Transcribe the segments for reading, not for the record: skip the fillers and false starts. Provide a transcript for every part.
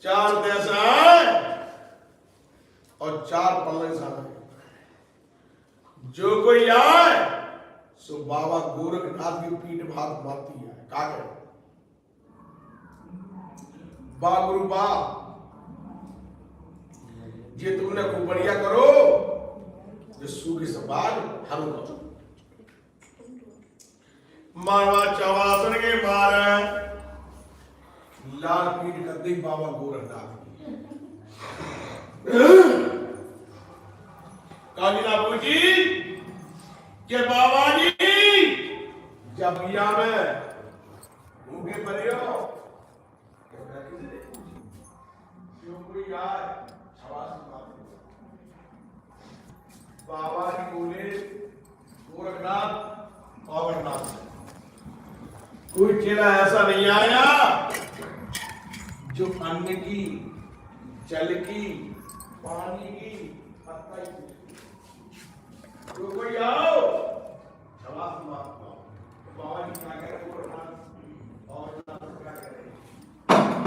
चार पैसा है और चार पल्ले सारा जो कोई आए सो बाबा गोरखनाथ की पीठ भात मारती है का करे बा गुरु बा ये तुमने खूब बढ़िया करो जो सूखे समाज हल करो मारवा चवासन के मारे लाल पीठ कर दी बाबा गोरखनाथ कालीना पूछी के बाबा जी जब बिया में भूखे पड़े हो कोई आए बाबा जी बोले गोरखनाथ अमरनाथ कोई चेला ऐसा नहीं आया जो अन्न की जल की पानी की पत्ता की कोई आओ बाबा जी क्या कह रहे गोरखनाथ और क्या कह रहे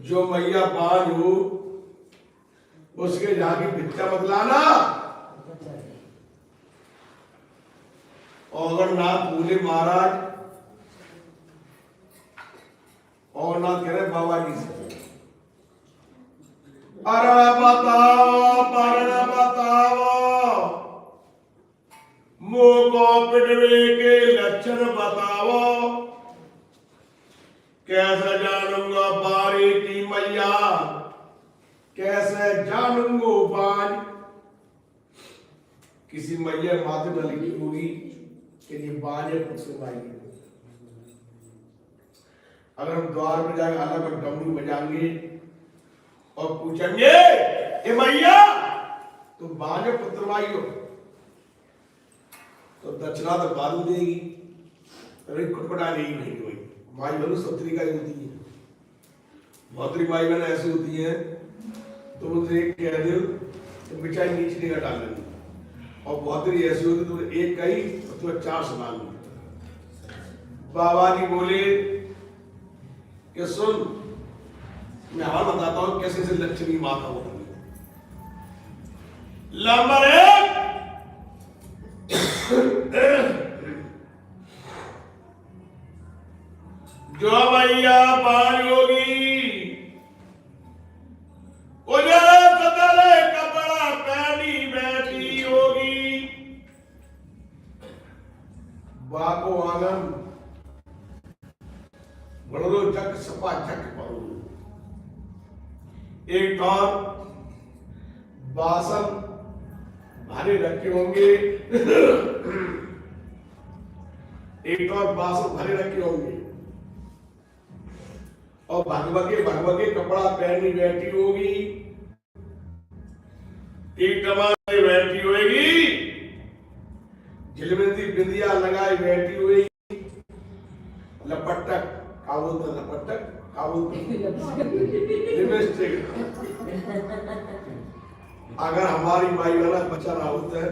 जो मैया बाजू उसके जाके भिक्षा बदलाना। और अगर नाथ बोले महाराज, और नाथ कह रहे बाबा जी से, अरे बताओ परण बताओ, मुंह को पिटवे के लक्षण बताओ, कैसे जानूंगा बारी की मैया, कैसे जानूंगा बाज। किसी मैया माथे पर लिखी होगी कि ये बाज है, खुद से भाई। अगर हम द्वार में जाकर अलग अलग डमरू बजाएंगे और पूछेंगे ए मैया तो बाज पुत्र भाई हो, तो दक्षिणा तो बादू देगी, अरे कुटकुटा देगी नहीं कोई। माई बहन सब तरीका की होती है। बहुत माई बहन ऐसी होती है तो मुझे एक कह दो तो मिठाई नीचे नहीं हटा लेंगे, और बहुत ऐसी होती तो एक कही तो चार सुना ली। बाबा जी बोले कि सुन, मैं हाल बताता हूं कैसे से लक्ष्मी माता होती है। नंबर एक, जो मैया पानी होगी उजले सदले कपड़ा पहनी बैठी होगी, बाको आंगन बड़ो जग सपा जग पड़ो। एक और बासन भारे रखे होंगे, एक और बासन भरे रखे होंगे, और भगवगे कपड़ा पहनी बैठी होगी, एक टमाटर बैठी होगी, झिलमिलती बिंदिया लगाई बैठी हुई, लपटक काबुल लपटक काबुल लिपस्टिक। अगर हमारी माई वाला बच्चा ना होता है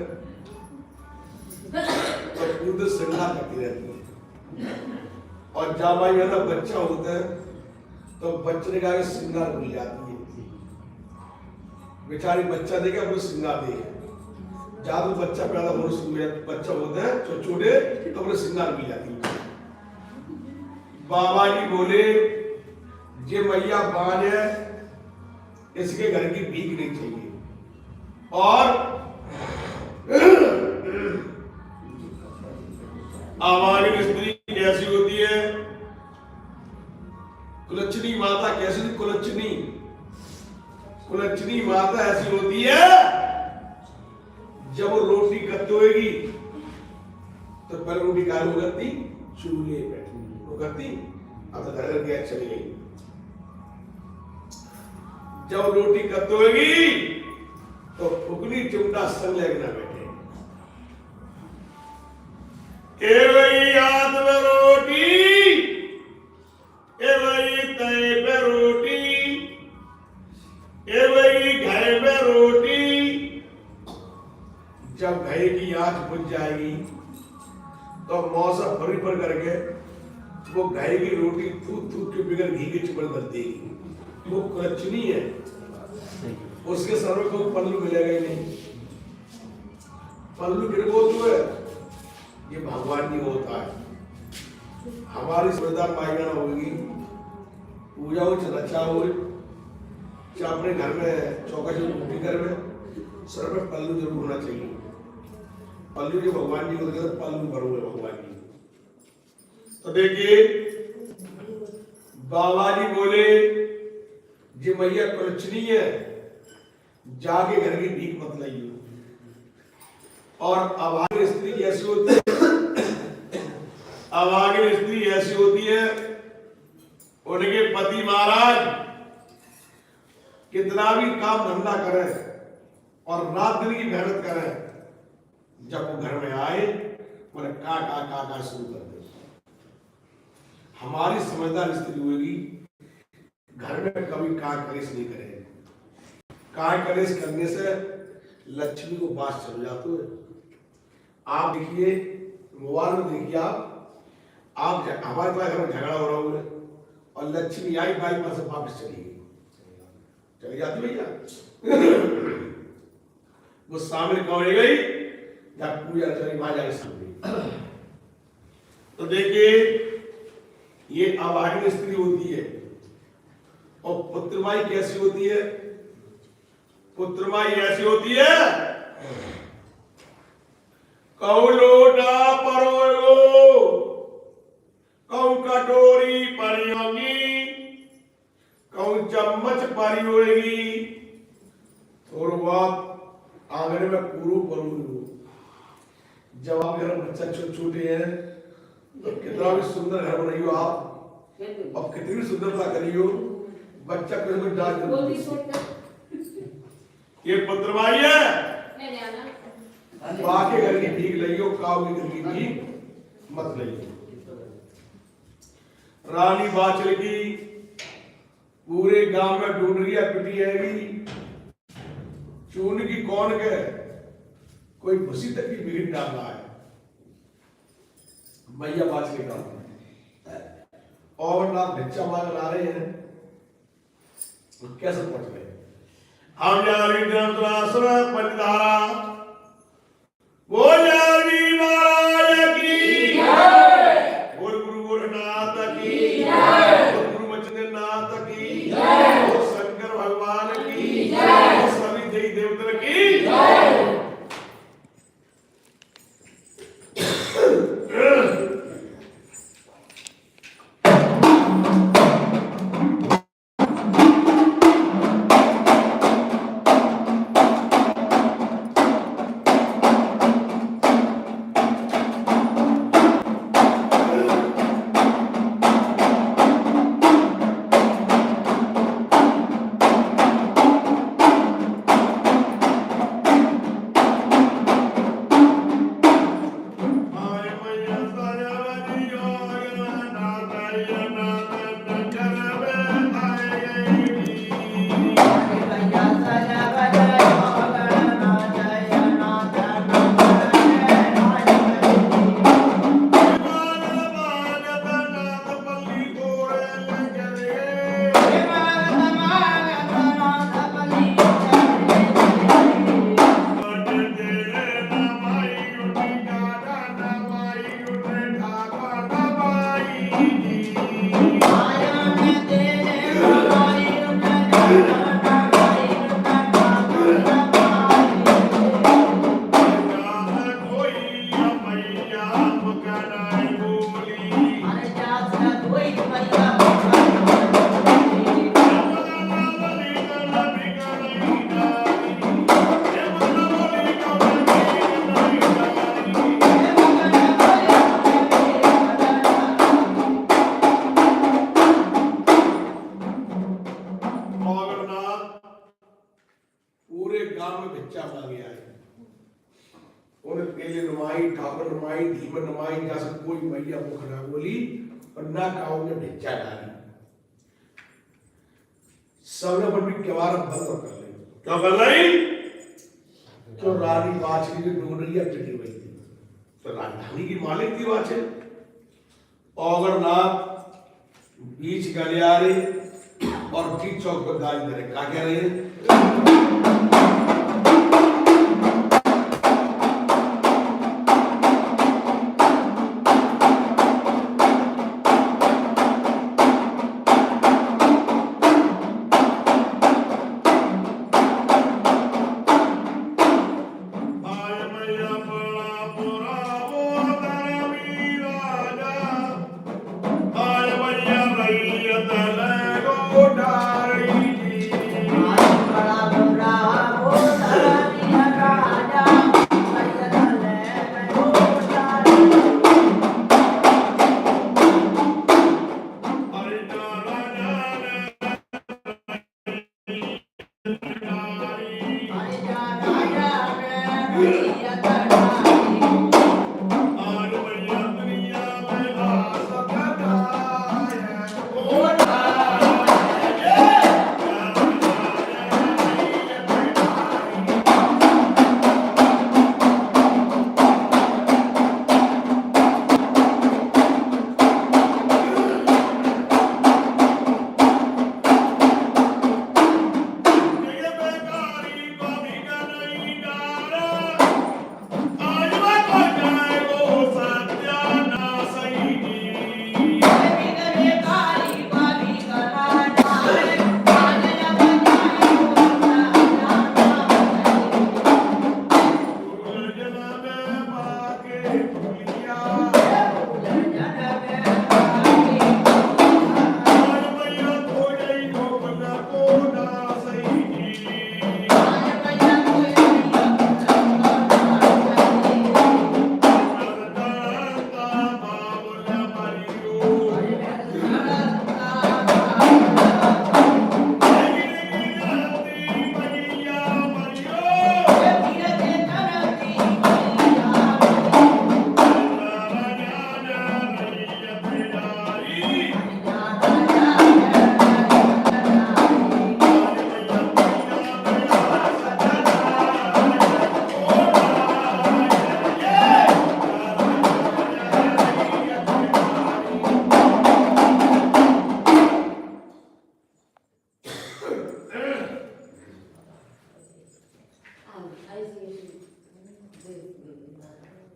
तो खुद श्रृंगार करती रहती है, और जब माई वाला बच्चा होता है तो बच्चे का श्रृंगार भूल जाती है। बेचारी बच्चा देगा वो श्रृंगार देगा, जब बच्चा पैदा हो बच्चा होता है तो छोटे तो वो श्रृंगार भूल जाती है। बाबा जी बोले जे मैया बाज है, इसके घर की भीख नहीं चाहिए। और आवारी स्त्री कैसी होती है, कुलच्छनी माता कैसी, कुलच्छनी माता ऐसी होती है, जब वो रोटी करती होगी तो पहले रोटी काल हो करती चूल्हे पे वो करती, अब तो घर गैस चली गई। जब रोटी करती होगी तो फुकनी चिमटा संग लेना बैठे, ए वही हाथ में रोटी, ए वही तय पे रोटी, ए वही घर में रोटी। जब घर की आंच बुझ जाएगी तो मौसम भरी पर करके वो गाय की रोटी थूक थूक के बिगड़ घी के चिपड़ कर देगी। वो कुलच्छनी है, उसके सर में कोई पल्लू मिलेगा ही नहीं। पल्लू गिरगो तो है, ये भगवान जी होता है। हमारी श्रद्धा पायगना होगी, पूजा हो रचा हो, चाहे अपने घर में चौका चौकी घर में सर में पल्लू जरूर होना चाहिए। पल्लू जो भगवान जी होते हैं पल्लू भरो है भगवान जी। तो देखिए बाबा जी बोले जी मैया कुलच्छनी है, जाके घर की भीख मत लाइए। और अभागी स्त्री ऐसी होती है, अभागी स्त्री ऐसी होती है, उनके पति महाराज कितना भी काम धंधा करें और रात दिन की मेहनत करें, जब वो घर में आए बोले का शुरू कर दे। हमारी समझदार स्त्री होगी, घर में कभी कार कलेश नहीं करेगी। कार कलेश करने से लक्ष्मी को बास चल जाते है। आप देखिए मोबाइल में देखिए, आप हमारे पास घर में झगड़ा हो रहा है और लक्ष्मी आई बाई पास से वापस चली गई, चली जाती भैया। वो शामिल कौन रह गई जब पूजा चली मां जाए सामने। तो देखिए ये अभागिन स्त्री होती है। और पुत्रमाई कैसी होती है? पुत्रमाई ऐसी होती है कहूं लोटा परोयो कहूं कटोरी परियोगी कहूं चम्मच परियोगी थोड़ा बहुत आंगन में पूरू परू। जब आप घर बच्चा छोटे हैं तो कितना भी सुंदर घर बनाइयो आप और कितनी भी सुंदरता करियो बच्चा कुछ डाल ये पुत्रमाई है। बाकी घर की भीख लियो काव की घर की भीख मत लियो। रानी बाचल की पूरे गांव में ढूंढरिया पिटी हैगी। चून की कौन के कोई भूसी तक की भीड़ डाल रहा है। मैया बाचल का और ना भिक्षा मांग ला रहे हैं कैसे पहुंच गए? हम यारी ग्रंथरासना पंडितारा वो यारी महाराज की जय। बोल गुरु गोरखनाथ की जय। बोल गुरु बचननाथ की जय। बोल शंकर भगवान की जय। बोल सभी देवी देवता की जय। सबने पर भी किवाड़ बंद कर ले। क्या कर ली? तो रानी बाचली की ढूंढरिया चटी हुई थी। तो राजधानी की मालिक थी बाचल। औगरनाथ बीच गलियारे और ठीक चौक पर गाज करे। क्या कह रहे हैं? बड़ा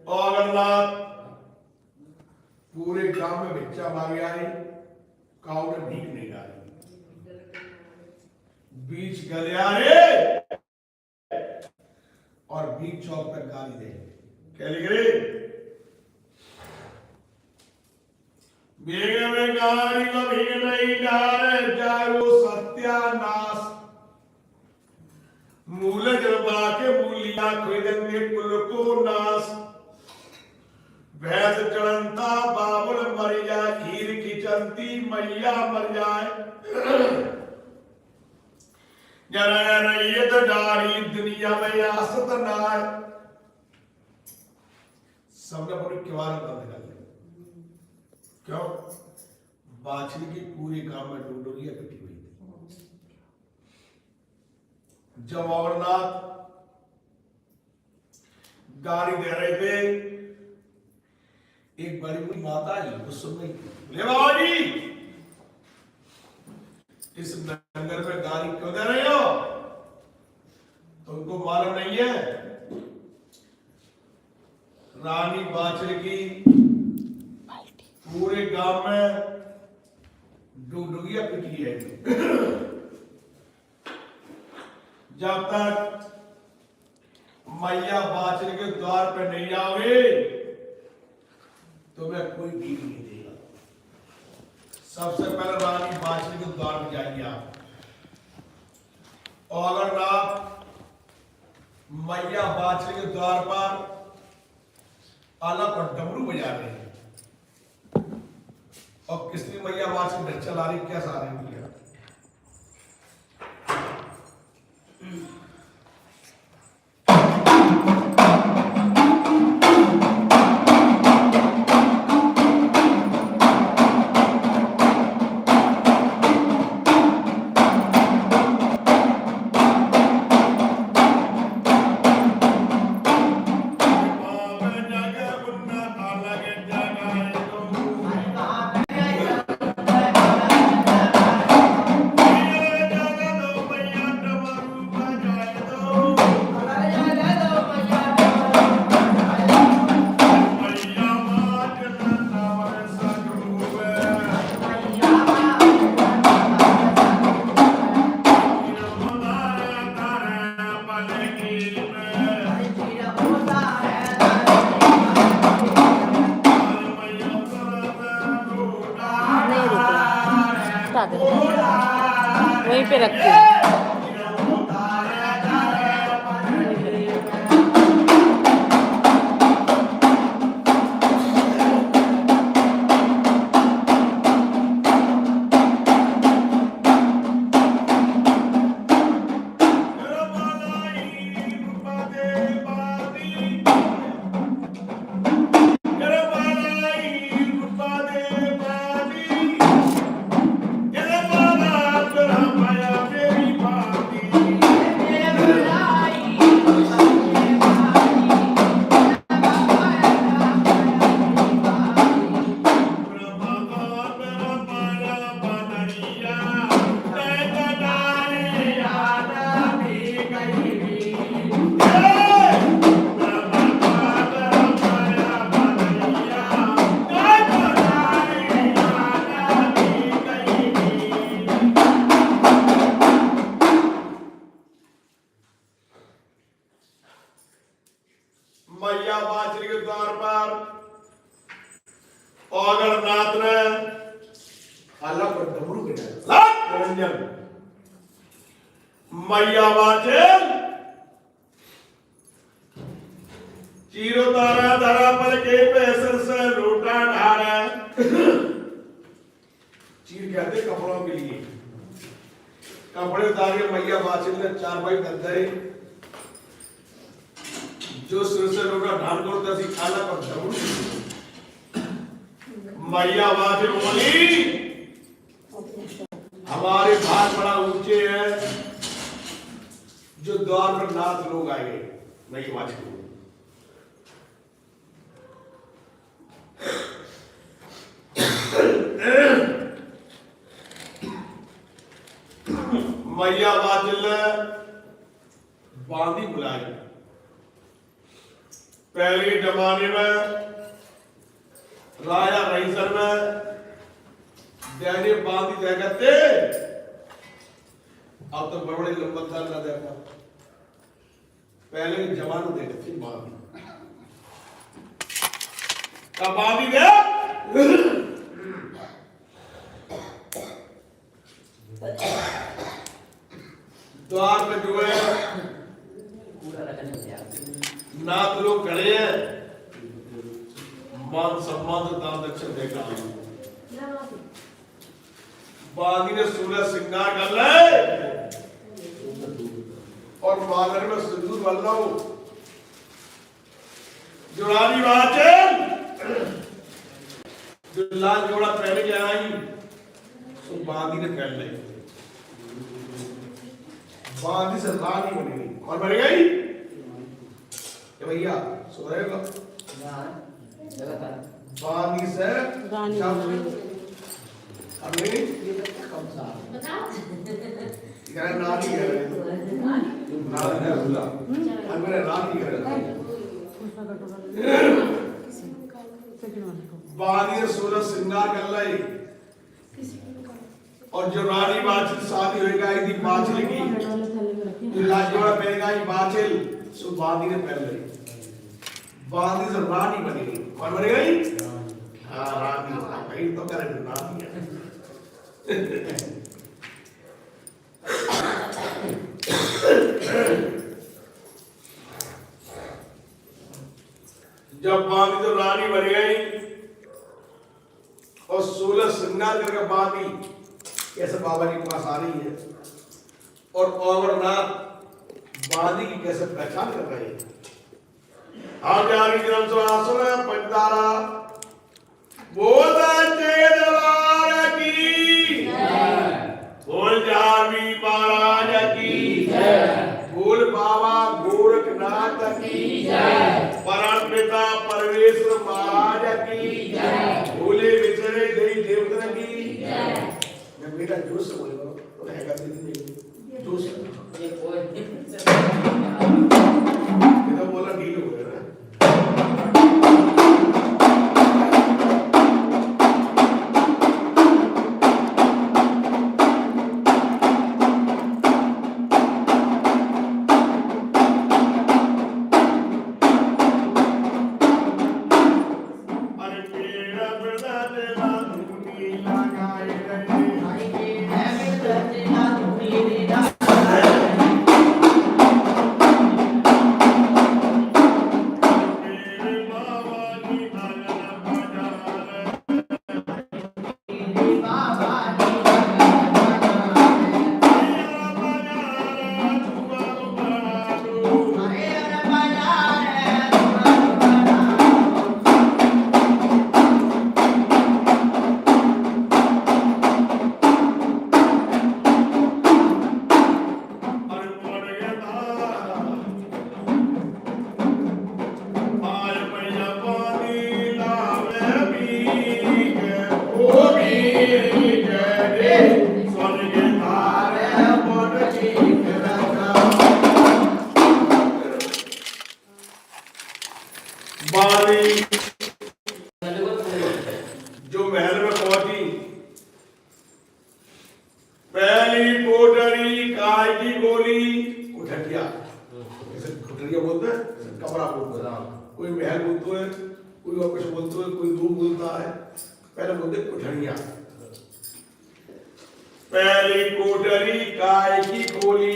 और अगरनाथ पूरे गांव में बच्चा मांगे आए, काऊ ने भीख नहीं डाली, बीच गलियारे और बीच चौक पर गाली दे, क्या लिख रहे? भीग में गाली को भीग नहीं डाले, जाए वो सत्यानाश, मूल जलवा के मूलिया खोदेंगे कुल को नाश, भैंस चढ़ंता बाबुल मर जाए, खीर खिंचती मैया मर जाए, जरा रैयत डारी दुनिया में आसत नाय। सबने अपने किवाड़ बंद कर लिया, क्यों? बाछड़ी की पूरे गांव में डोडोरिया इकट्ठी हुई थी। जब अमरनाथ गाड़ी दे रहे थे, एक बड़ी बुरी माता आई, वो सुन रही थी, ले बाबा जी इस नगर में गाड़ी क्यों दे रहे हो? तुमको मालूम नहीं है रानी बाछड़ी की पूरे गांव में डुगडुगिया पिटी है। जब तक मैया बाछड़ी के द्वार पे नहीं आओगे तुम्हें कोई भीख नहीं देगा। सबसे पहले रानी बाछड़ी के द्वार पे जाएंगे आप, और अगर आप मैया बाछड़ी के द्वार पर आला पर डमरू बजा रहे हैं और किसने मैया बाछड़ी नच्चा ला रही, क्या सा रही है? वहीं पे रखते हैं। मैया बाछड़ी के द्वार पर अगरनाथ ने अल्लाह को डमरू बजाया, निरंजन मैया बाछड़ चीरो तारा धरा पर के पैसर से लूटा ढारा। चीर कहते कपड़ों के लिए, कपड़े उतार के मैया बाछड़ ने चार भाई दे, जो सिर से लोटा ढाल करता सी खाना पर डमरू। मैया बाछड़ बोली हमारे भाग बड़ा ऊंचे हैं, जो द्वार पर नाथ लोग आएंगे। मैया बाछड़ मैया बाछड़ बांधी बुलाई, पहले जमाने में राजा रईसर में दैने बांधी जाया करते, अब तो बड़े बड़े लंबरदार ना देखा, पहले के जमाने देखते थे बांधी का बांधी दे द्वार पे जो है ना तो लोग खड़े हैं, मान सम्मान से दान दक्षिण देगा, बांधी ने सूरज श्रृंगार कर ले और मांगर में सिंदूर बन रहा हूं, जो रानी वाचन जो लाल जोड़ा पहन के आई तो बांधी ने पहन ली, बांधी से रानी बनेगी, और बन गई भैया सो रहेगा बांधी से रानी अभी क्या नानी है नानी है बुला अगर रानी है बांधी से सूरज श्रृंगार कर लाई और जो रानी बाछिल शादी होएगा एक दिन बाछिल की जो लाजोड़ा पहनेगा ये बाछिल सो बांधी ने पहन ली, बांधी से रानी बनेगी, कौन बनेगी? हाँ रानी, भाई तो कह रहे रानी है। जब बांधी तो रानी बन गई और 16 श्रृंगार करके बांधी कैसे बाबा के पास आ रही है और अमरनाथ बांधी की कैसे पहचान कर रहे हैं। आप जानी जन्म सुना पंचदारा बोल दरबार की बोल जावी महाराज की बोल बाबा गोरखनाथ की परम पिता परमेश्वर महाराज की बोले विचरे देवी देवता की। मैं बेटा जोश से बोलेगा तो हैगा दीदी जोश से ये तो बोला डील हो गया ना। जो महल में पहुंची पहली कोठरी काय की गोली कुठरिया, जैसे कुठरिया बोलते हैं कमरा बोलते हैं, कोई महल बोलते हैं, कोई और कुछ बोलते हैं, कोई रूम बोलता है, पहले बोलते कुठरिया। पहली कोठरी काय की गोली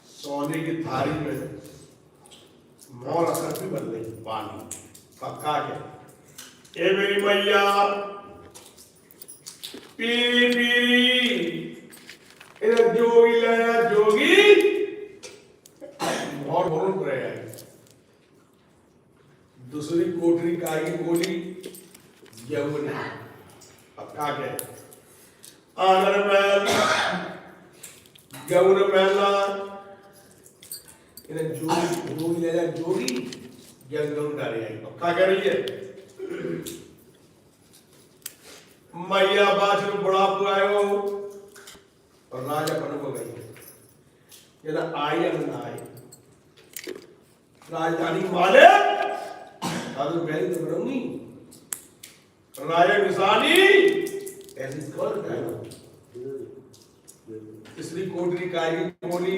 सोने की थाली में मोर असर भी बन रही पानी पक्का के ए मेरी मैया पीरी पीरी इधर जोगी लया जोगी और बोल रहे हैं। दूसरी कोठरी काय की गोली यमुना पक्का के आनर महल यमुना महला इधर जोगी जोगी लया जोगी जंगल डाले आई पक्का कर रही है। मैया बाज में बुढ़ापू आयो और राजा बन को गई ये ना आई या ना आई राजधानी मालिक आज पहले तो करूंगी राय निशानी ऐसी कौन कहेगा तीसरी कोटरी काय की बोली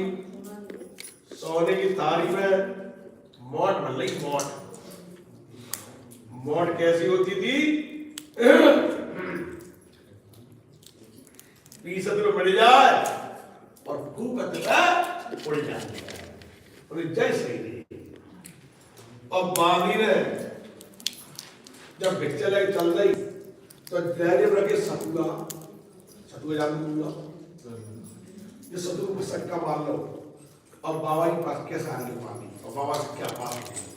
सोने की थाली में मोट बन रही मोट कैसी होती थी पीसत में बढ़ जाए और फूकत में उड़ जाए और जैसे ही और बागी ने जब भिक्चल चल रही तो धैर्य रखे सतुआ जान दूंगा ये सतु को सट्टा मार लो और बाबा के पास कैसे आने पानी और बाबा से क्या पानी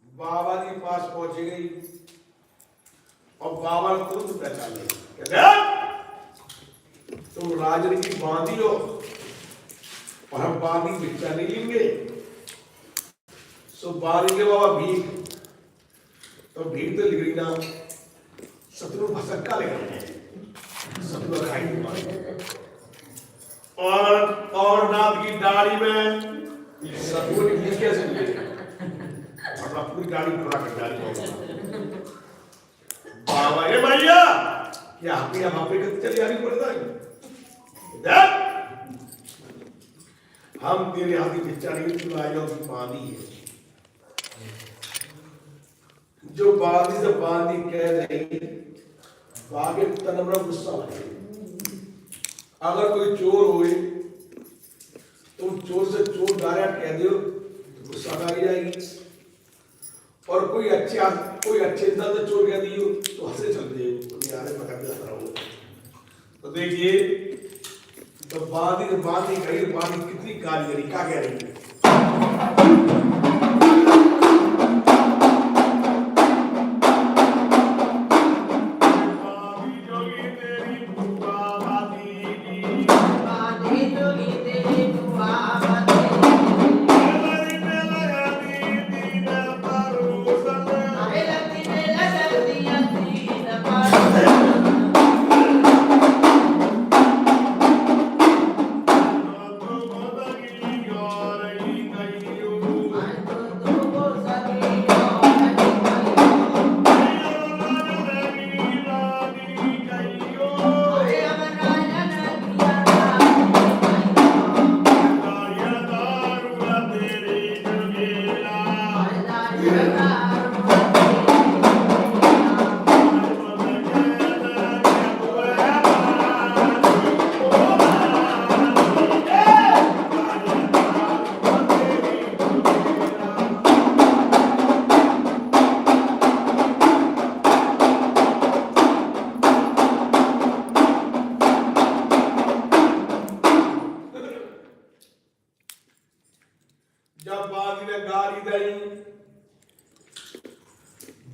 बाबा के पास पहुंच गई और बाबा ने तुरंत पहचान लिया तुम राजन की बांधी हो और हम बांधी भिक्षा नहीं लेंगे सो बांधेंगे बाबा भीख तो भीख तो लिख रही ना शत्रु भसक्का ले शत्रु खाई और नाथ की दाढ़ी में शत्रु की भीख कैसे मिलेगी पूरी गाड़ी पूरा कर डाली बाबा ये भैया ये आप पे चली आ रही पड़ता है हम तेरे हाथ की भिक्षा नहीं तू लाएगा उसकी बांधी है जो बांधी से बांधी कह रही बागे तन बड़ा गुस्सा लगे अगर कोई चोर होए तुम चोर से चोर डायरेक्ट कह दो तो गुस्सा आ जाएगी और कोई अच्छे इंसान से चोर कह दियो तो हंसे चल दिए यार पकड़ जाता रहो तो देखिए तो बांधी कितनी कारीगरी क्या कह रही है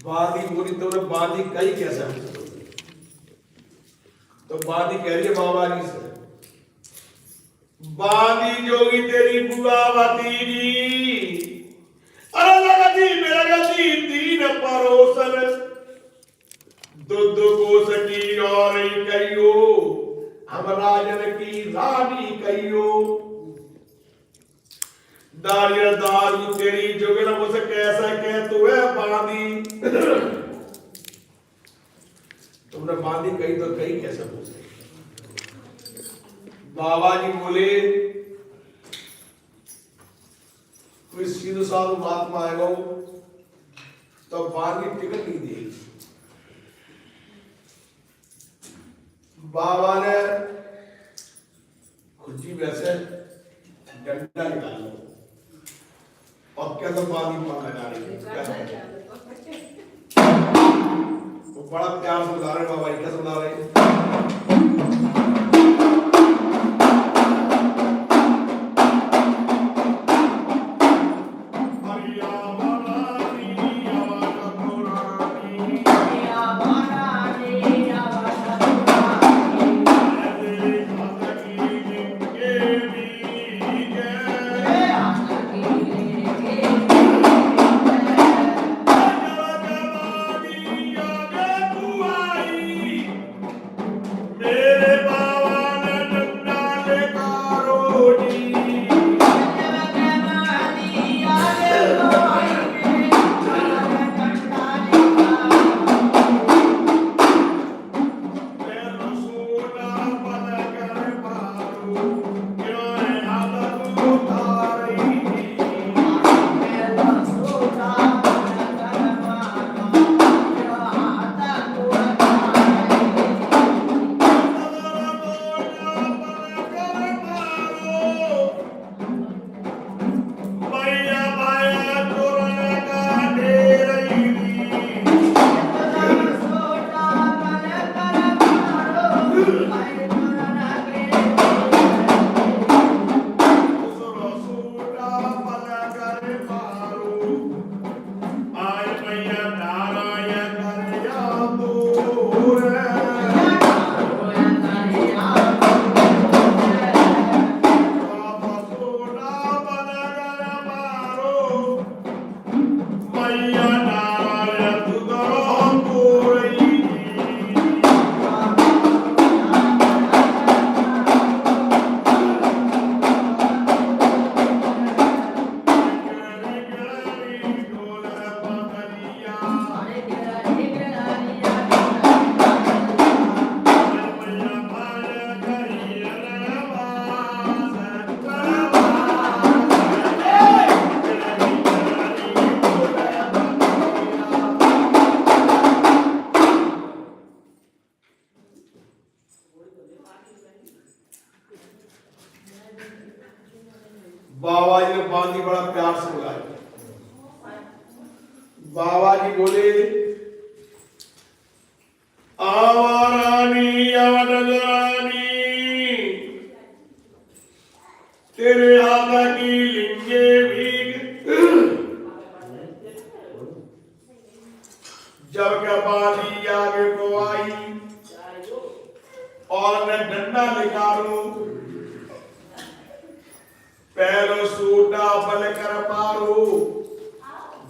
बादी बोली तुमने बादी कही कैसे हमसे? तो बादी कह रही है बाबा जी से, बादी जोगी तेरी बुआ भतीजी, अरे लगती मेरा गति तीन परोसन, दुध को सकी और कहियो, हम राजन की रानी कहियो, दारू तेरी जुगल मुझसे कैसा कह तू है बांधी? तुमने बांधी कही तो कही कैसे पूछे? बाबा जी बोले कोई सीधे साधु महात्मा आएगा तो बांधी टिकट नहीं देगी। बाबा ने खुजी वैसे डंडा निकाला और क्या तो बांधी मार लगा रही है। वो बड़ा प्यार से बता रहे बाबा जी, कैसे बता रहे? बाबा जी ने बांधी बड़ा प्यार से बुलाया। बाबा जी बोले आवा रानी रानी, तेरे हाथ की लिंगे भीग। जब क्या बांधी आगे को आई और मैं डंडा निकालू, पहलो सूटा बल कर मारो,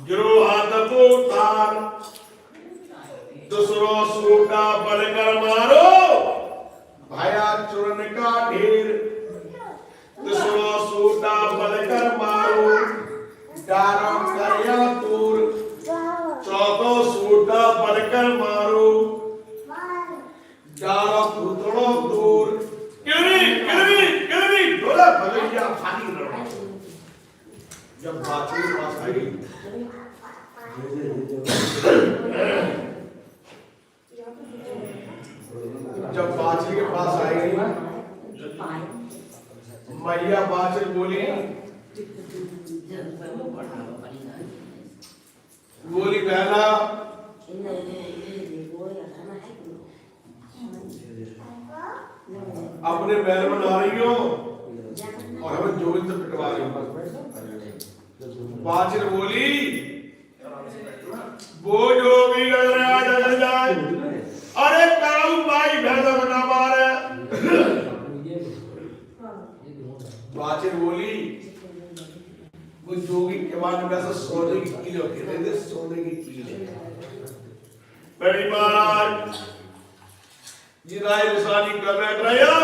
गिरो हाथ को तार, दूसरो सूटा बल कर मारो, भाया चूरन का ढेर, दूसरो सूटा बल कर मारो, डारो करिया तूर, चौथो सूटा बल कर मारो, डारो खुदड़ो दूर, डोला भगैया खाली रहो। जब बाछी के पास आई, जब बाछी के पास आई, मैया बाछी बोली बहना अपने बैल में ला रही हो और हमें जोगिंद से पिटवा रही हो। बाछी बोली वो जोगी बाबाजी वैसे सोने की कील होती है, सोने की कील है। बड़ी महाराज जी राय निशानी कर रहे हो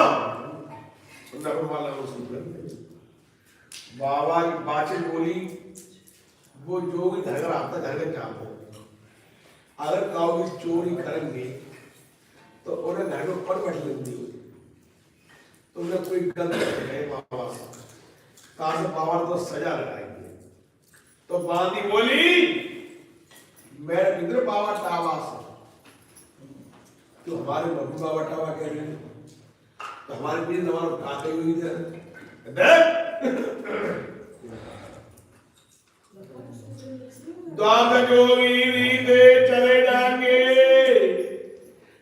वाला बाबा की बातें बोली, वो जोगी घर आता घर में जाते अगर काऊ की चोरी करेंगे तो उन्हें घर में पर बैठ लेंगी, तो उन्हें कोई गलती है बाबा से कहा से बाबा तो सजा लगाएंगे। तो बांदी बोली मैं इधर बाबा टावा से, तो हमारे मम्मी बाबा टावा कह रहे हैं, तो हमारे पीर हमारा काके हुई थे द्वार जोगी रीते चले जाएंगे,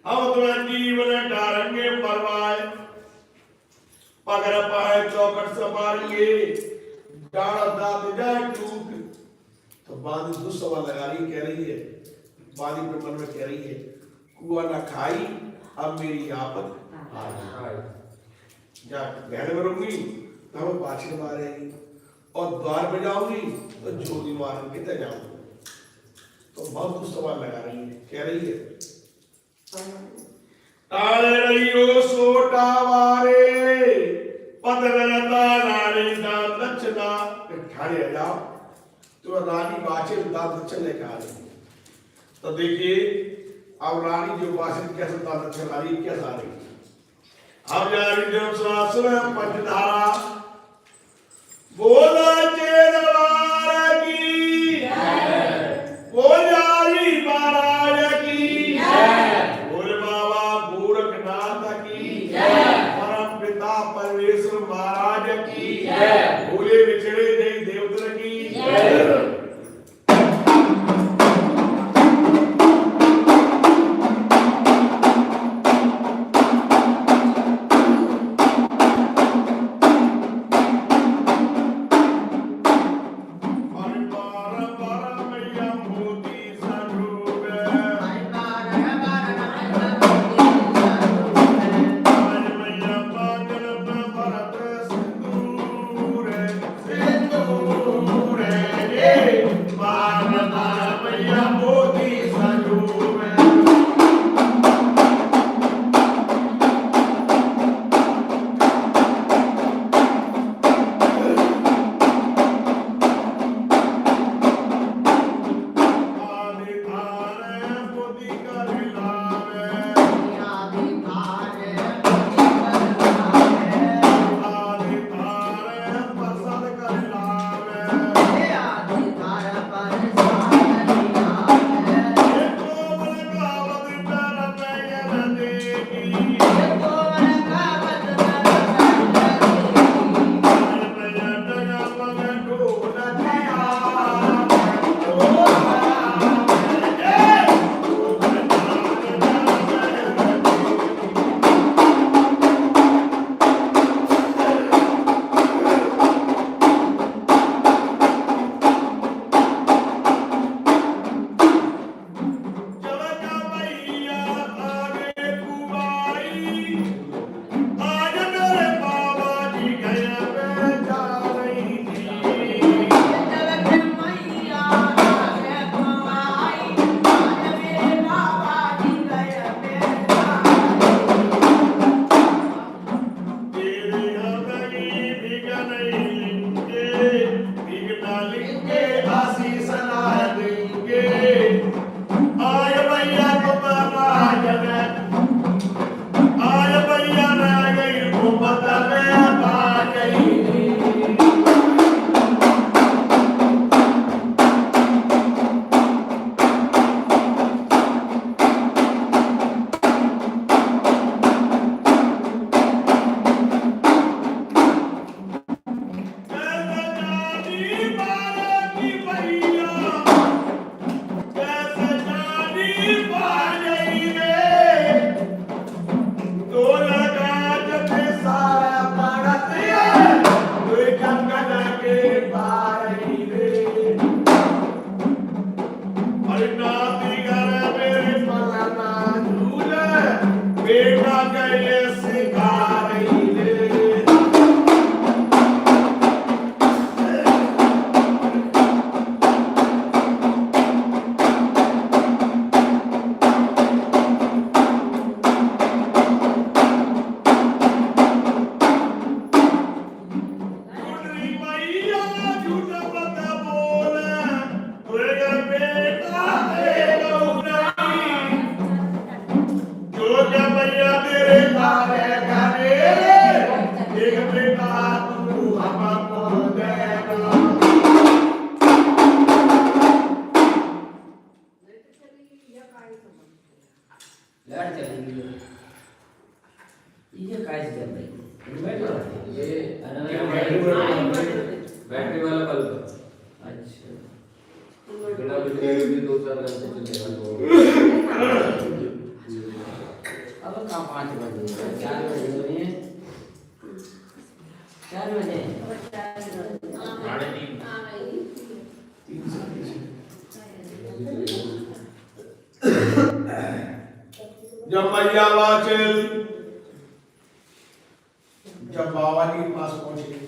हम तुम्हें जीवन डालेंगे परवाए, पकड़ पाए चौकट से मारेंगे, डाड़ा दांत जाए टूट। तो बांदी दूसरा सवाल लगा रही, कह रही है बांदी अपने मन में कह रही है कुआ न खाई अब मेरी आफत आई, जा बहन में रहूंगी तो हमें पाछे मारेगी और द्वार पे जाऊंगी तो जोगी मारेंगे तो जाऊंगी। तो बहुत कुछ सवाल लगा रही है, कह रही है ताले रहियो सोटा वारे पदरता रानी दान दक्षिणा, ठाड़े आ जाओ तो रानी बाचे दान दक्षिणा लेकर आ रही है। तो देखिए अब रानी जो बाचे कैसे दान दक्षिणा आ रही है, कैसे आ रही है। अब जा रही जब शासन पंचधारा बोला चेदवार की बोल जारी महाराज की बोल बाबा गोरखनाथ की परम पिता परमेश्वर महाराज की बोले बिछड़े देवी देवता की। जो क्या मैया तेरे लाल घरे एक बेटा तू हमको देना। लाइट चलेगी ये काय से चल रही है ये बैटरी वाला बल्ब। अच्छा बिना बिजली के भी 2-4 घंटे चलेगा तो अब कहाँ 5 बजे 4 बजे हो रही है 4 बजे जब मैया वाचल जब बाबा जी के पास पहुंचे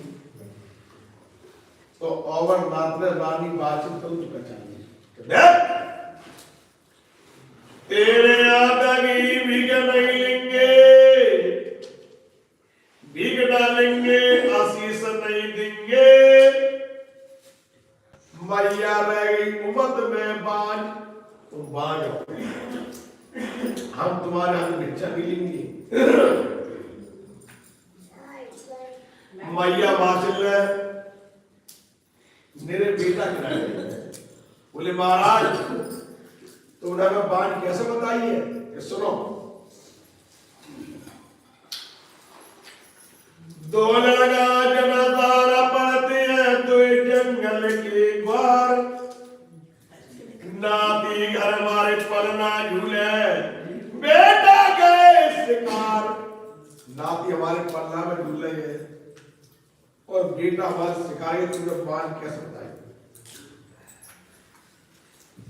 तो और रात्र रानी वाचल तो चुका चाहिए तेरे आदमी भीग नहीं लेंगे भीग डालेंगे आशीष नहीं देंगे मैया रह गई उम्मत में बाज तुम बाज हो हम तुम्हारे हाथ भिक्षा भी लेंगे मैया वाचल मेरे बेटा गिराए बोले महाराज तुमने हमें बाण कैसे बताई है ये सुनो। दो लड़का जनादारा पड़ते हैं तो जंगल के द्वार नाती घर मारे पलना झूले बेटा गए शिकार। नाती हमारे पलना में झूल रहे हैं और बेटा हमारे शिकारी तुमने बाण कैसे बताई।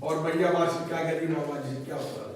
और मैया वासी क्या कहती बाबा जी क्या होता है।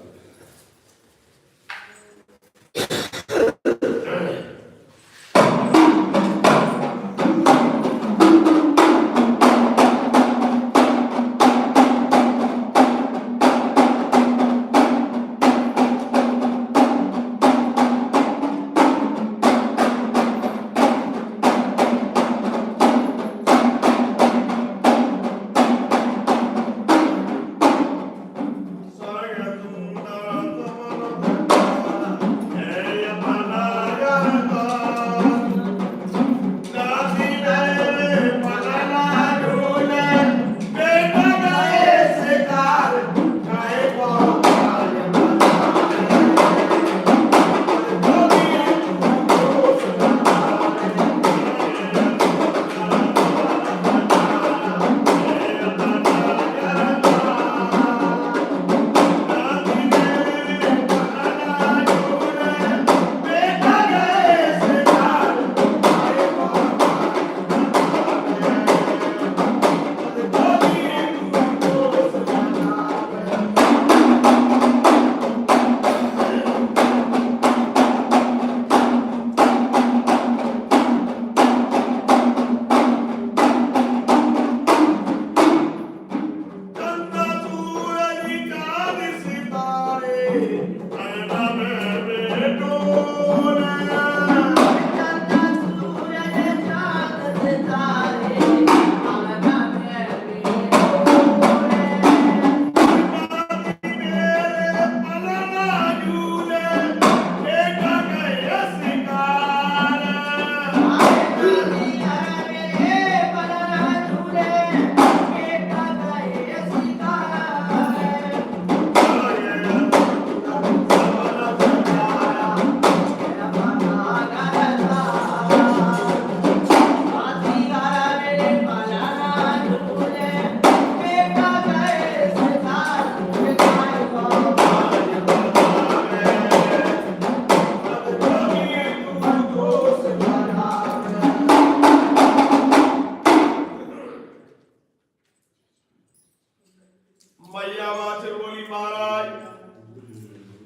मैया वाचल बोली महाराज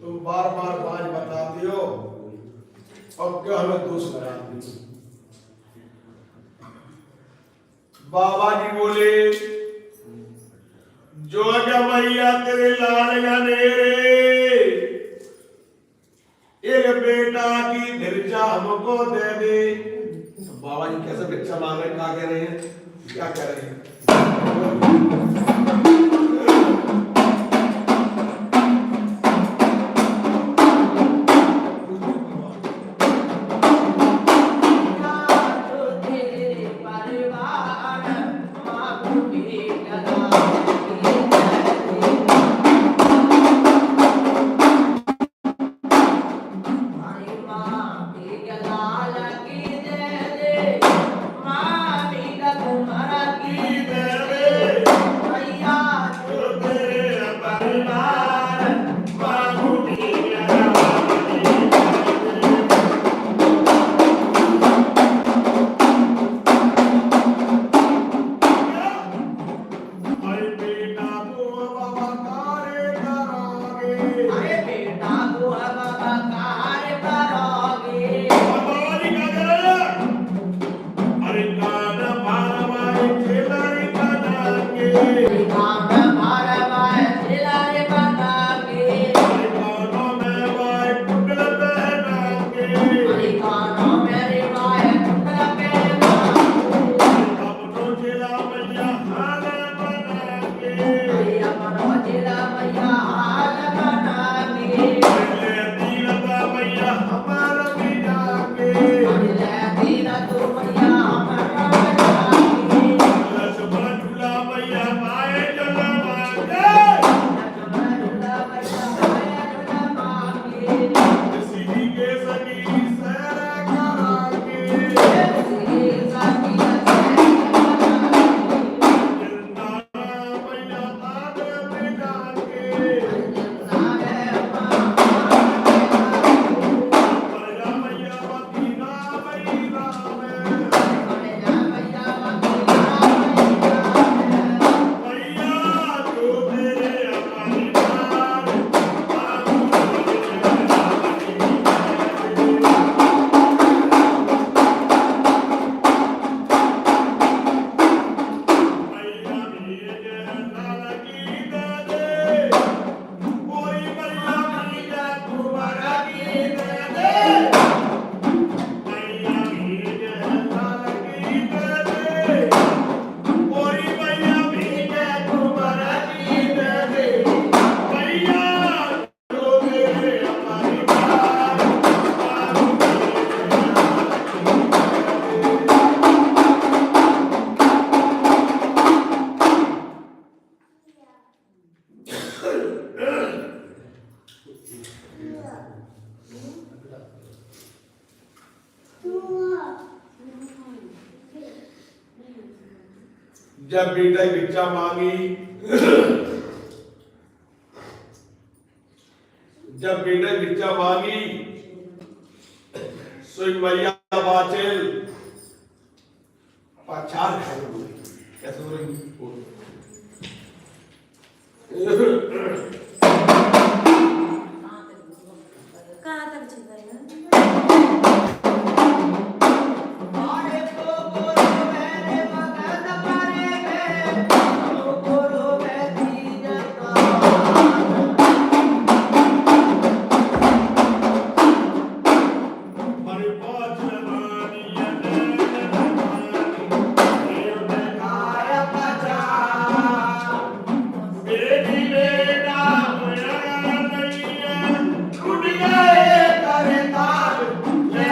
तुम बार बार बाज बताते हो और क्या हमें दोष लगाते हो। बाबा जी बोले जो क्या मैया तेरे लाल गनेरे एक बेटा की भिक्षा हमको दे दे। बाबा जी कैसे भिक्षा मांग रहे हैं, क्या कह रहे हैं, क्या कह रहे हैं। बाबावाली का जरा अरे कान भारवाए खेलारी बनाके अरे कानों में वाए कुंडल पहना के अपनों जिला मैया हाल बना के ले दीनता मैया हमारा भी जाके लक्ष्मण झूला मैया माए चला मांगे सीधी के सगी सैरा करा के जिंदा मैया आगे में जाके मैया मैया मदीना मैया में मैया जो मेरे हमारी बार मैया मेरे लाल की दे कोई मैया मेरा तुम्हारा की दे मैया मेरे लाल की दे कोई मैया मेरा तुम्हारा की दे मैया जो मेरे हमारी बार जब बेटा भिक्षा मांगी जब बेटा भिक्षा मांगी सोई मैया बाचल पचार खाए बोली कैसे बोलेंगे कहाँ तक चलता है हरे पाँच जवानी बेटी बेटा होया नहीं टूट गए करे तार ले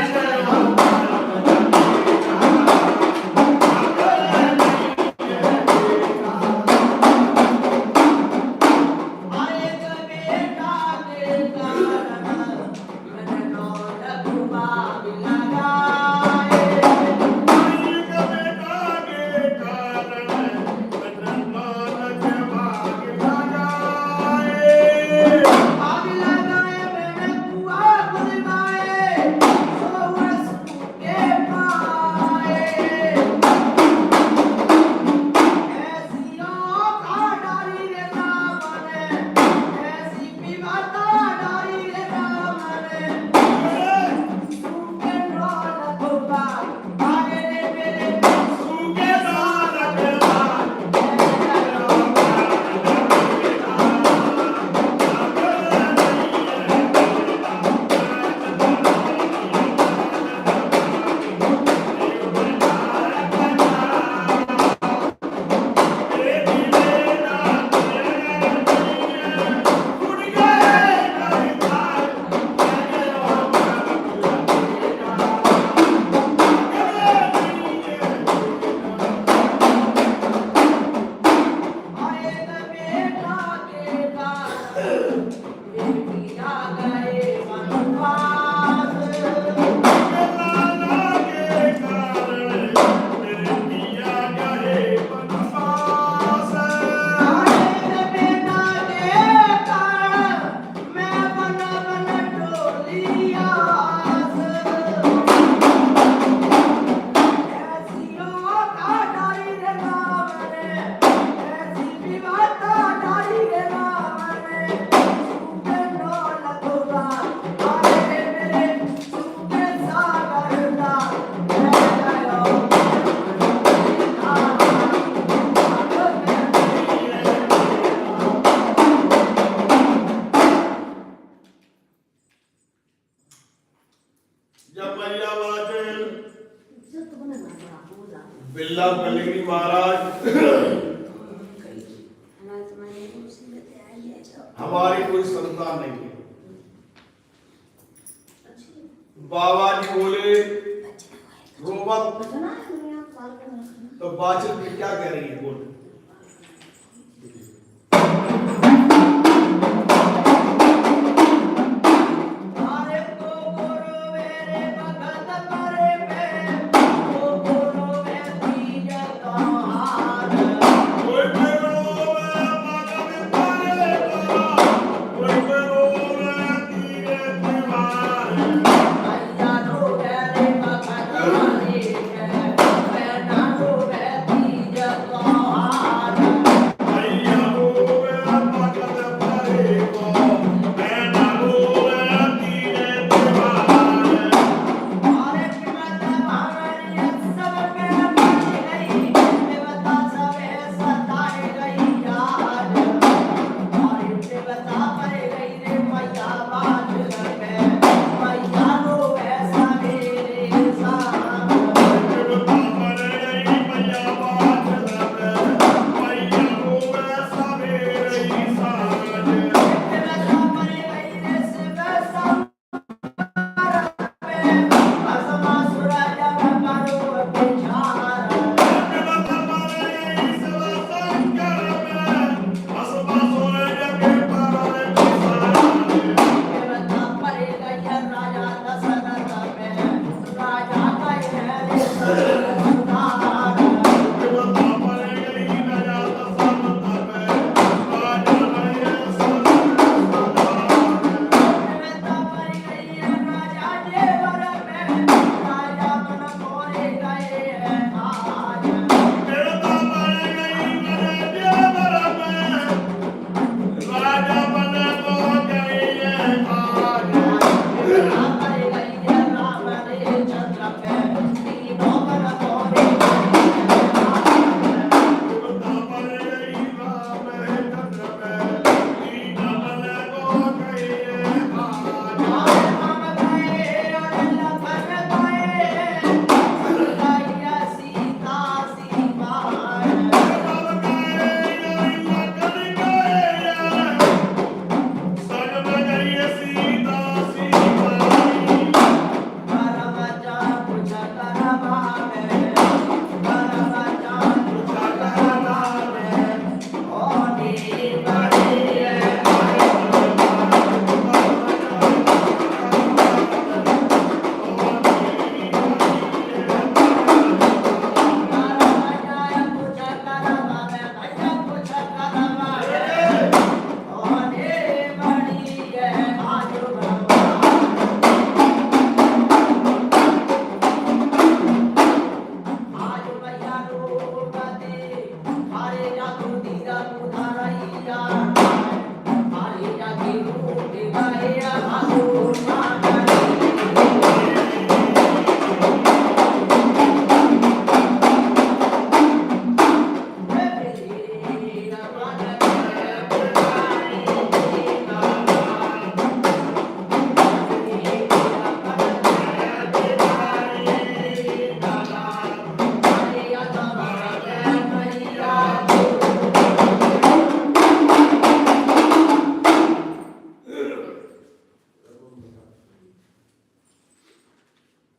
जब मैया वाचन बिल्ला कलेगी महाराज हमारी कोई संतान नहीं है। बाबा जी बोले रोमत तो बाचल में क्या कह रही है बोल।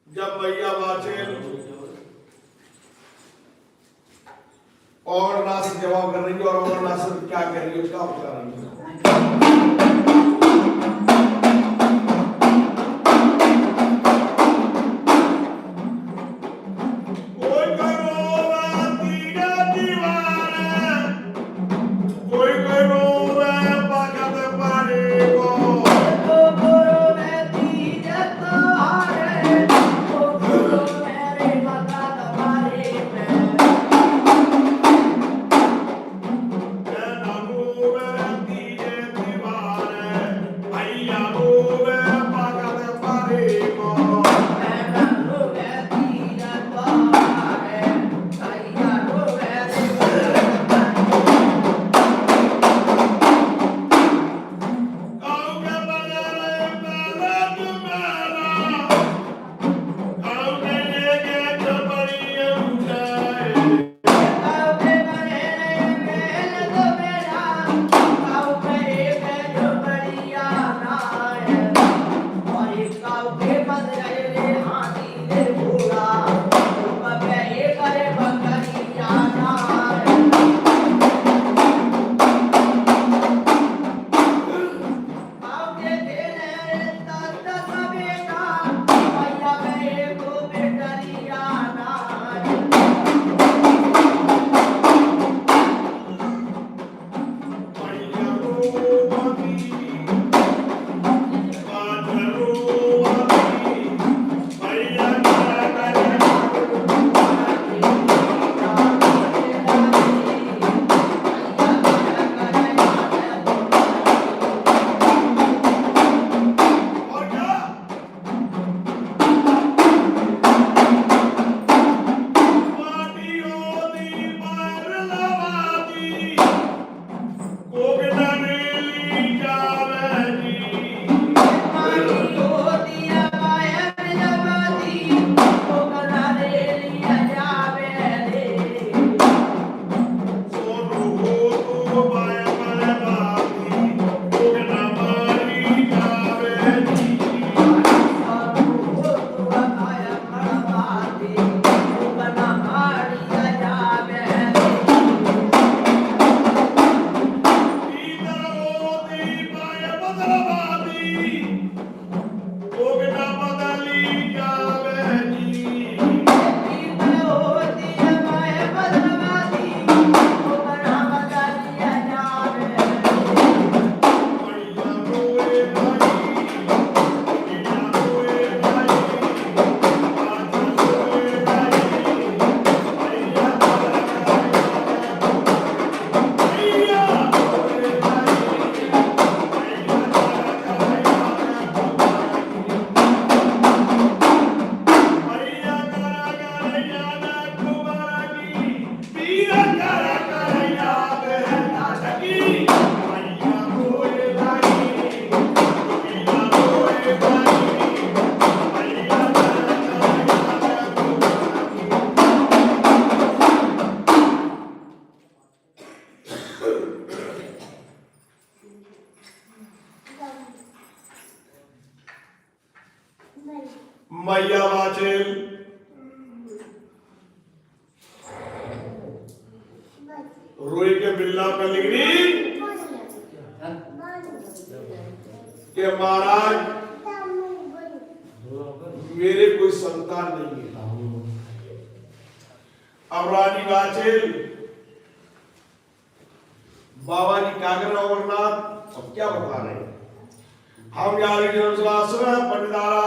जब मैया वाचन और नास जवाब कर रही है और नास क्या कह रही है उसका बता रही है। Ti मैया वाचेल रोई के बिल्ला पे लिखनी कि महाराज मेरे कोई संतान नहीं है। अब रानी वाचेल बाबा जी कागर अमरनाथ अब क्या बता रहे हैं। हम पंडितारा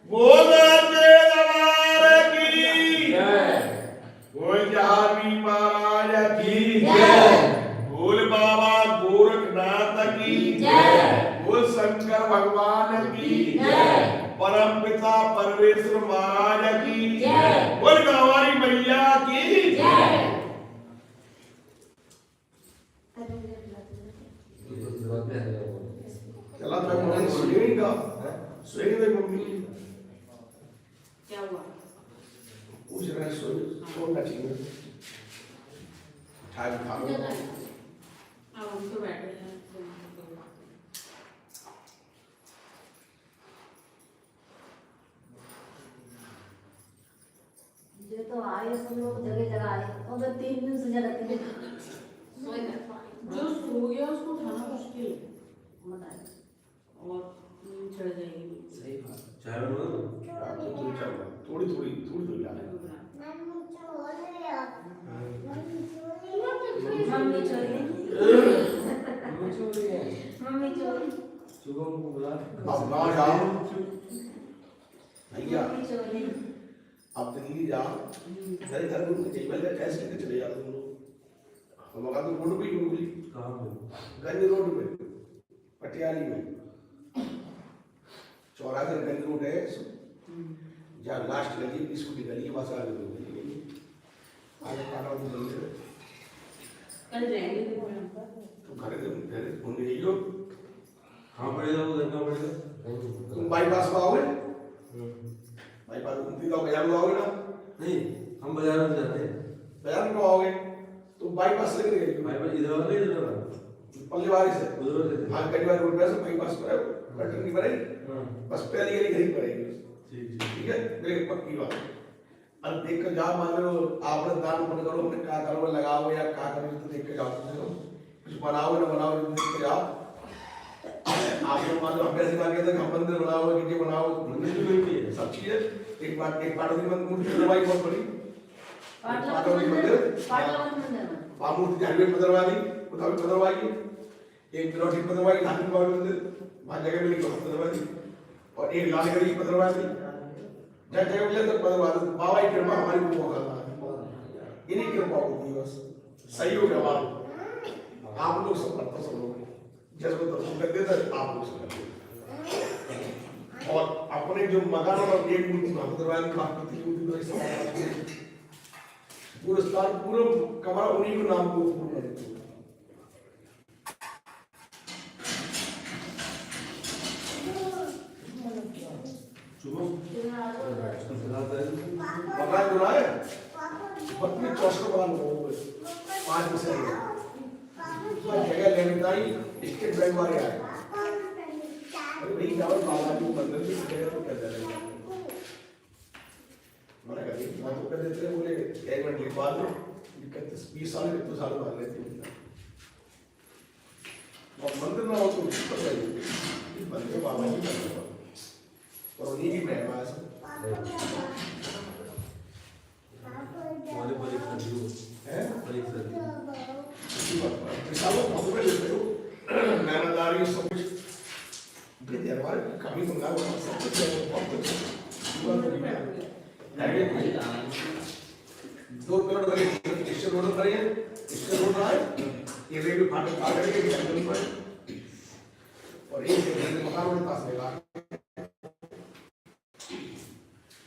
बोलते दरबार की जय, बोल जहाबी महाराज की जय, बोल बाबा गोरखनाथ की जय, बोल शंकर भगवान की जय, परम पिता परमेश्वर महाराज की जय, बोल हमारी मैया की जय। चला तो मम्मी सुनेगा, सुनेगा मम्मी क्या हुआ? पूछ रहा है सोना चाहिए ठाक ठाक अब हम तो बैठे हैं। ये तो आए सब लोग जगह जगह आए और मैं 3 दिन से जगह थे जो सो गया उसको उठाना मुश्किल है और नींद चढ़ जाएगी। सही बात। थोड़ी थोड़ी थोड़ी थोड़ी आ मम्मी चोरी मम्मी चोरी सुबह को बुला अब गाँव जाओ भैया, मम्मी चोरी अब दिल्ली जाओ घर घर में चाहिए पहले कैसे लेके चले जाओ तुम लोग। हम लोग तो रोड पे ही मिली कहाँ पे? गंज रोड में पटियाली में चौराहा गंज रोड है जहाँ लास्ट गली स्कूटी गली बस आ गई आगे पारा भी गली है। कल जाएंगे तो घर घूमने जाइयो। कहाँ पड़ेगा वो? घर पड़ेगा तुम बाईपास में आओगे, बाईपास घूमती जाओ, बाजार में आओगे ना? नहीं, हम बाजार में जाते हैं। बाजार में आओगे तो बाईपास लेके जाइए। भाई इधर वाला इधर वाला पल्लेवारी से उधर से हाँ कई बार रोड पे से बाईपास पर कटर नहीं बनाई हाँ बस पहली गली घरी पड़ेगी ठीक ठीक है मेरे पक्की बात अब देख कर जाओ मान लो आपने दान पुण्य करो अपने क्या करो लगाओ या क्या करो तो देख के जाओ कुछ बनाओ ना बनाओ देख के जाओ आपने मान लो हम कैसे मांगे थे हम मंदिर बनाओ कि बनाओ मंदिर भी बनती है सब चीजें एक पार्वती मूर्ति बनवाई बहुत बड़ी पार्वती मंदिर पामूर्ति हाईवे पर बनवाई उधर भी बनवाई एक बिलोटी पर बनवाई धार्मिक बाबा मंदिर वहाँ जगह मिली वहाँ बनवाई और एक लालगढ़ी पर बनवाई जब जगह मिले तो बनवा बाबा की कृपा हमारी को मौका था इन्हीं कृपा होती है बस सही हो गया बात आप लोग सब करते सब लोग जैसे तो कर देते आप लोग सब करते और अपने जो मकान और एक मूर्ति वहाँ बनवाई बाकी मूर्ति तो ऐसा पूरे स्थान पूरे कमरा उन्हीं को नाम को मकान जो है पत्नी 64 मकान हो गए 5 में से जगह लेने ताई स्टेट बैंक वाले आए अरे भाई चावल बाबा जी मंदिर की जगह तो क्या करेंगे मना कर दी बात कर देते हैं बोले 1 मिनट लिखवा दो 20 साल के तो साल मान लेते हैं और मंदिर ना हो तो पता ही मंदिर बाबा जी का और उन्हीं की महिमा है सब हमारे पर एक सदी है पर एक सदी मिसालों को मैं लेते हो मेहनतदारी सब कुछ हमारे कमी मंगा हुआ सब कुछ बहुत कुछ दो करोड़ वाले स्टेशन रोड पर है स्टेशन रोड रहा है ये रेलवे फाटक पार करके जंगल पर और एक मकान रोड पास में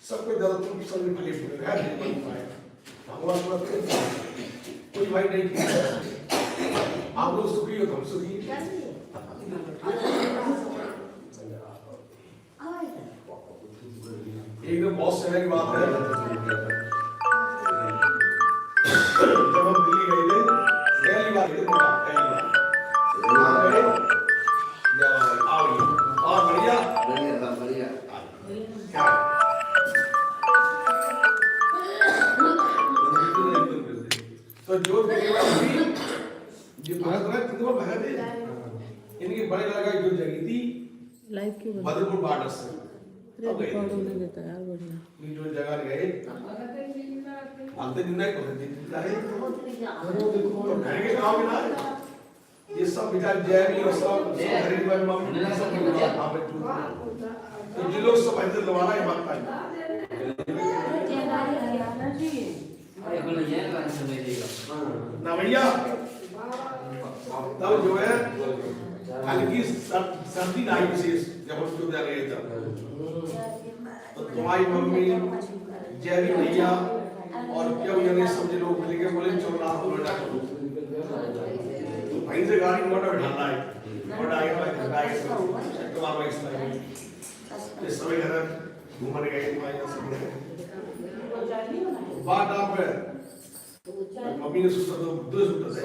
सबको जरूरत की सब भले फूले है भगवान को कोई भाई नहीं किया आप लोग सुखी हो तो हम सुखी एकदम बहुत समय की बात है जब हम दिल्ली गए थे पहली बार गए थे आओ और बढ़िया क्या तो जो ये भगत कितने भगत है इनके बड़े लगा जो जगी थी लाइव क्यों बदरपुर बॉर्डर से रिकॉर्ड होने देता है यार बढ़िया ये जो जगह गए आते दिन नहीं पहुंचे तो घर के गांव में ना ये सब विचार जय भी और सब गरीब भाई मम्मी सब वहां पे तो ये लोग सब इधर लवाना है बात है ना भैया तब जो है हल्की सर्दी आई विशेष जब हम जो रहे थे तो तुम्हारी मम्मी जैवी भैया और क्यों ये समझ लोग मिलके बोले चलो रात को लौटा तो भाई से गाड़ी मोटर ढालना है और आगे भाई तो आप इस तरह इस समय घर घूमने गए तुम्हारे सब बात आप मम्मी ने सुता तो दो सुता थे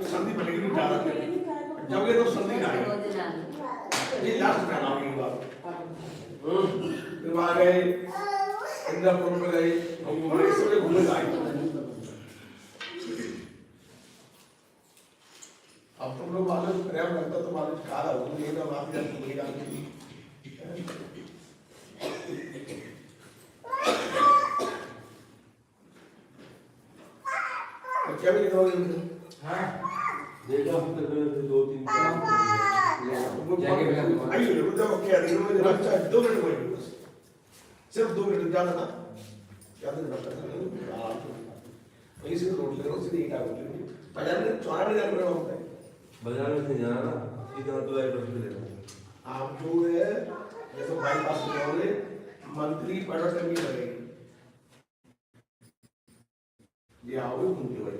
सर्दी पड़ेगी नहीं ज्यादा जब ये तो सर्दी ना आई ये लास्ट टाइम आ गई बात फिर वहां गए इंद्रपुर में गए हम घूमने सब घूमने आए अब तुम लोग मालूम प्रेम करता तो मालूम कहा हो ये ना आप जब घूमने गए क्या भी करोगे हाँ देखा हम तो 2-3 आइए रुको क्या दिन में अच्छा 2 मिनट हुए सिर्फ 2 मिनट ज्यादा ना ज्यादा लगता है वहीं से रोड ले रहा हूँ सीधे ईटा रोड ले बाजार में 4 बाजार में होता है बाजार में से जाना ना सीधा तो लाइट रोड ले आप जो है जैसे बाईपास में जाओगे मंथली पर्यटन भी लगेगी ये आओगे घूमते हुए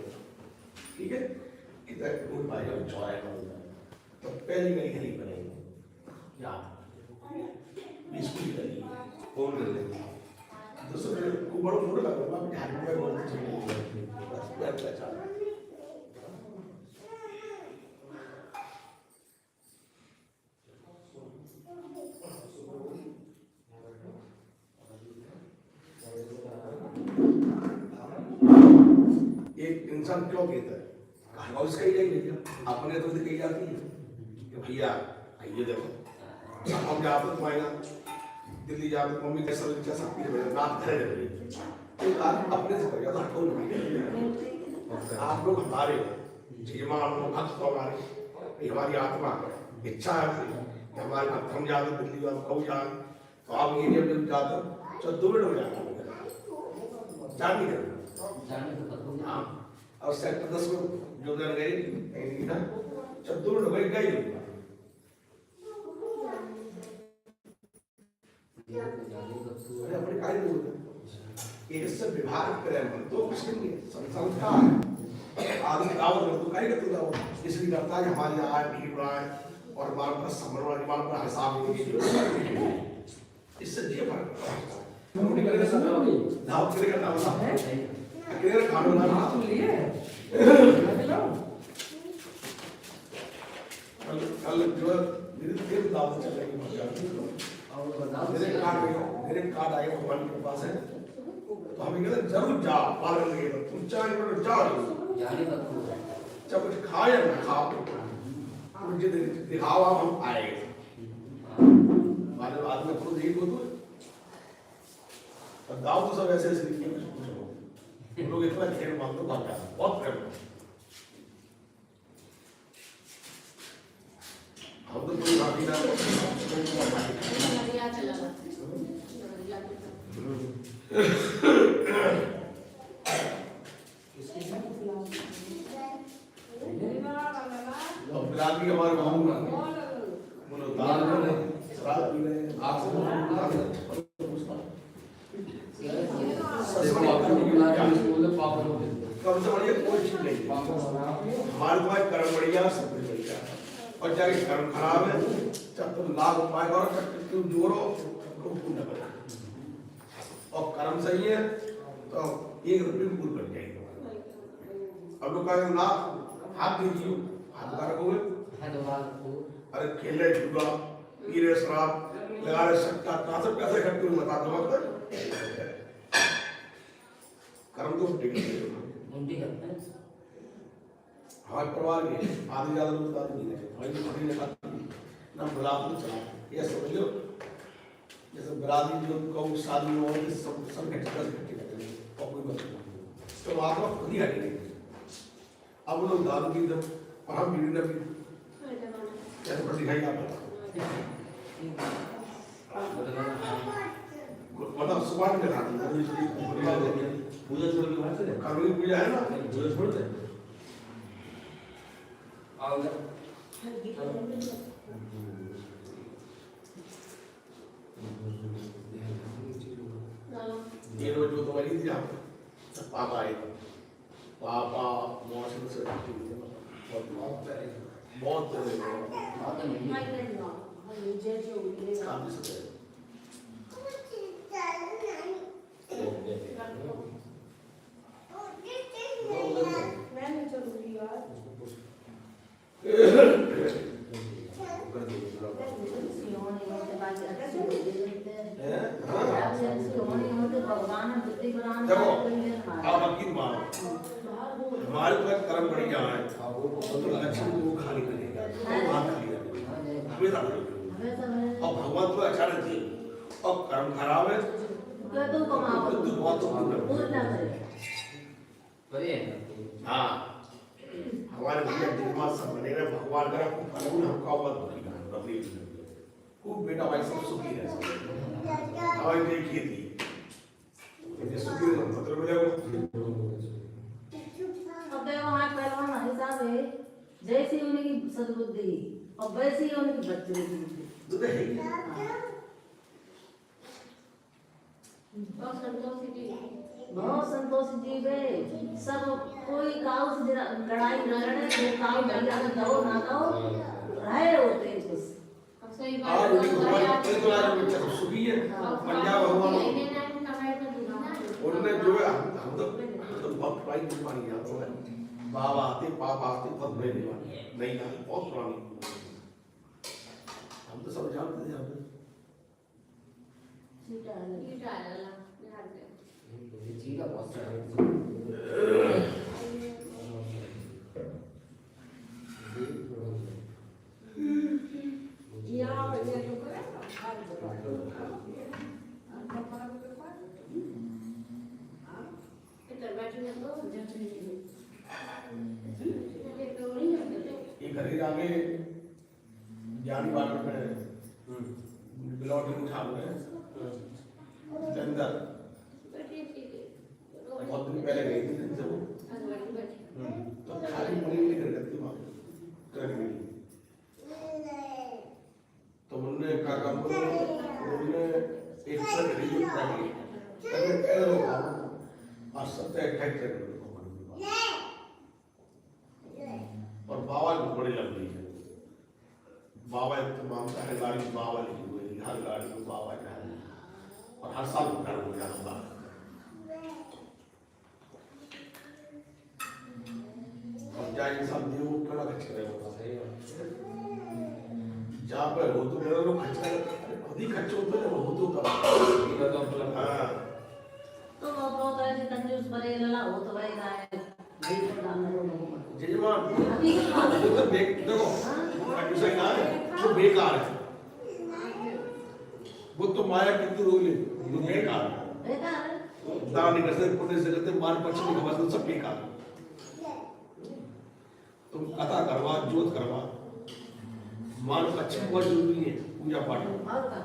ठीक है इधर रोड पाएगा चौराहे पर तो पहली मेरी गली बनेगी या स्कूल गली कौन कर ले दूसरे को बड़ा फोटो लगा मैं ध्यान में बोलते चले बस अच्छा इंसान क्यों कहता है, कहा उसका ही नहीं क्या, अपने तो कही जाती है कि भैया आइए देखो, अब हम जाते तो आएगा दिल्ली जाते मम्मी कैसा बच्चा सब पीछे बैठे रात घर रहे, एक आदमी अपने से कर गया तो हटो नहीं, आप लोग हमारे जीवन भक्त तो हमारे, ये हमारी आत्मा इच्छा है कि हमारे भक्त हम जाते दिल्ली और कब जाए, तो आप ये जब जाते तो 2 मिनट हो जाएगा जान नहीं देना। हाँ और सेक्टर 10 में जो दिन गए ना 2 मिनट हो गए गए अपने कार्य में एक से विभाग करें तो कुछ नहीं है, संस्था है आदमी दावत कर तो कार्य करते दावत इसलिए करता है हमारे यहाँ भीड़ रहा है और हमारे पास समर्पण हमारे पास हिसाब इससे ये फर्क पड़ता है नौकरी करेगा सब दावत करेगा दावत है अकेले खाना ना लिए कल जो मेरे दावत चल रही है मेरे कार्ड आए भगवान के पास है तो हमें कहते जरूर जाओ पालन लगेगा तुम चाहे तो जाओ जब कुछ खाए ना खाओ मुझे दिखाओ हम आएंगे बाद में खुद यही बोलते और गाँव तो सब ऐसे ऐसे लोग इतना खेल मानते बहुत ज्यादा बहुत प्रेम हम तो कोई बात ही ना बिलाली हमारे गाँव में बोलो दाल में शराब पी रहे हैं आपसे कम से बढ़िया कोई चीज नहीं हमारे पास कर्म बढ़िया सब कुछ बढ़िया और चाहे कर्म खराब है जब तुम लाभ उपाय करो तुम जोड़ो तो पुण्य करो और कर्म सही है तो 1 रुपये में पूरी बन जाएगी। अब लोग कहेंगे ना हाथ दीजिए हाथ का रखोगे अरे खेले जुआ पी रहे शराब लगा रहे सट्टा कहाँ से पैसे इकट्ठे हुए बता दो मतलब कर्म तो हमारे परिवार में आधे ज्यादा लोग बता नहीं रहे हमारी ने कहा ना बुलाते चला ये समझ लो जैसे बराती जो कहूँ शादी में और सब इकट्ठे करते हैं और कोई बात नहीं तो आप लोग खुद ही हटेंगे अब लोग दारू पी दो और हम बीड़ी ना पी कैसे पर दिखाई आप मतलब सुबह में लगा पूजा छोड़ के बाहर से कानूनी पूजा है ना पूजा छोड़ दे ये रोज जो तुम्हारी थी आप पापा आए पापा मौसम से बहुत हमारे पास कर्म बढ़िया है तो लक्ष्मी को खाली करेगा और भगवान तो अचानक जी और कर्म खराब है तो बहुत हाँ हमारे दिमाग सब बनेगा भगवान का हमका खूब बेटा भाई सब सुखी रहे हमारी देखिए थी सुखी मतलब मिलेगा पहलवान हिसाब है जैसी उनकी सद्बुद्धि और वैसी उनकी बच्चे की बहुत संतोष जीव है सब कोई काउ से लड़ाई न लड़े वो काउ भैया का दो ना दो रहे होते कुछ सुखी है पंजाब भगवान उन्होंने जो है हम तो बहुत पुरानी पानी आता है बाबा आते पापा आते बहुत बड़े नहीं ना बहुत पुरानी हम तो सब जानते थे हम लॉटरी उठा रहे हैं अंदर बहुत दिन पहले गई थी जब वो तो खाली मनी लेकर गई थी वहाँ करने के लिए तो उन्होंने क्या काम करा उन्होंने एक ट्रक खरीदी और 27-28 ट्रक और बाबा को बड़ी लग रही है बाबा तमाम सारे गाड़ी बाबा लिखी हुई है हर गाड़ी में बाबा का है और हर साल घर हो जाता है और जहाँ इंसान देव कड़ा खच रहे होता है जहाँ पर हो तो मेरा लोग खच रहे खुद ही खच होते हैं वो तो तब हाँ तो वो बहुत ऐसे कंजूस बड़े लला हो तो भाई गाय भाई तो डालना लोगों को जजमान अभी की बात है। वो तो देखो कंजूस है ना वो बेकार है वो तो माया कितनी रोक ले वो बेकार है बेकार है दान नहीं कर सकते पुण्य से करते मार पश्चिम का बस सब बेकार है तुम कथा करवा जोत करवा मान पश्चिम बहुत जरूरी है पूजा पाठ और का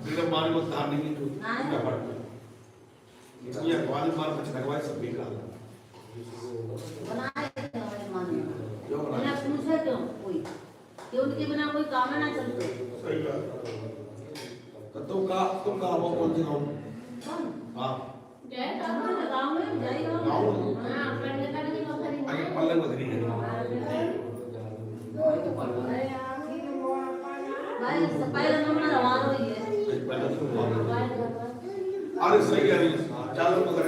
बिना मान को दान नहीं है पूजा पाठ में ये कवाली मान पश्चिम लगवाए सब बेकार है बनाए हमारे मान में जो बिना बनाए पूछे क्यों कोई कि उनके बिना कोई काम ना चलते सही बात तो तुम का वो कौन सी गाँव कौन हाँ जय हमारे गांव में जाएगा गाँव हाँ पढ़ने का नहीं बखरी आगे पल्ले बदली है भाई पहले नंबर रवान हुई है अरे सही है चालू कर